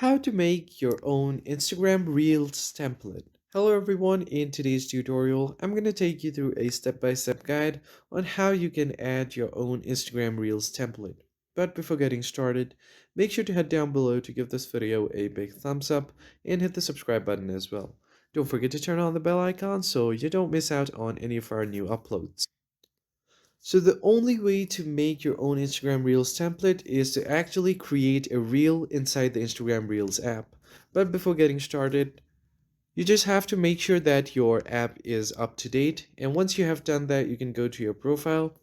How to make your own Instagram Reels template. Hello everyone, in today's tutorial, I'm going to take you through a step-by-step guide on how you can add your own Instagram Reels template. But before getting started, make sure to head down below to give this video a big thumbs up and hit the subscribe button as well. Don't forget to turn on the bell icon so you don't miss out on any of our new uploads. So the only way to make your own Instagram Reels template is to actually create a reel inside the Instagram Reels app. But before getting started, you just have to make sure that your app is up to date. And once you have done that, you can go to your profile.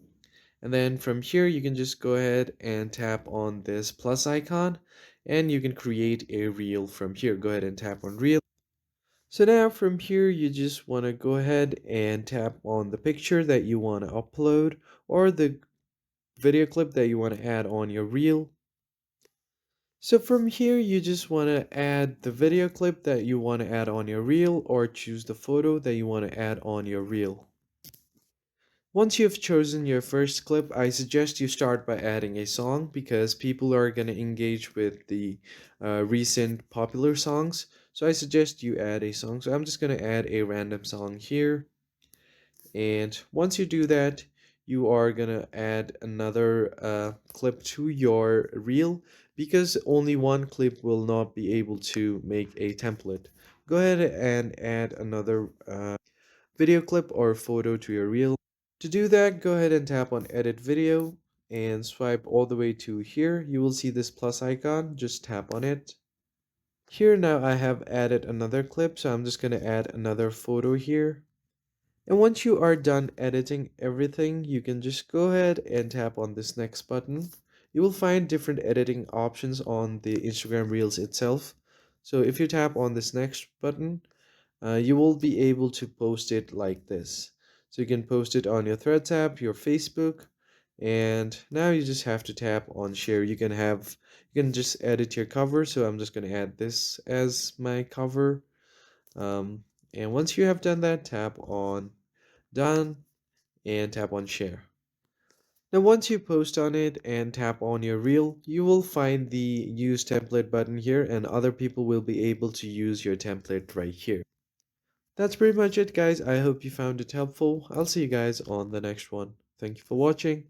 And then from here, you can just go ahead and tap on this plus icon and you can create a reel from here. Go ahead and tap on reel. So now from here, you just want to go ahead and tap on the picture that you want to upload or the video clip that you want to add on your reel. So from here, you just want to add the video clip that you want to add on your reel or choose the photo that you want to add on your reel. Once you've chosen your first clip, I suggest you start by adding a song because people are going to engage with the recent popular songs. So I suggest you add a song. So I'm just going to add a random song here. And once you do that, you are gonna add another clip to your reel because only one clip will not be able to make a template. Go ahead and add another video clip or photo to your reel. To do that, go ahead and tap on edit video and swipe all the way to here. You will see this plus icon, just tap on it. Here now I have added another clip, so I'm just gonna add another photo here. And once you are done editing everything, you can just go ahead and tap on this next button. You will find different editing options on the Instagram Reels itself. So if you tap on this next button, you will be able to post it like this. So you can post it on your Threads app, your Facebook, and now you just have to tap on share. You can just edit your cover. So I'm just going to add this as my cover. Um, and once you have done that, tap on done and tap on share. Now once you post on it and tap on your reel, you will find the use template button here and other people will be able to use your template right here. That's pretty much it guys. I hope you found it helpful. I'll see you guys on the next one. Thank you for watching.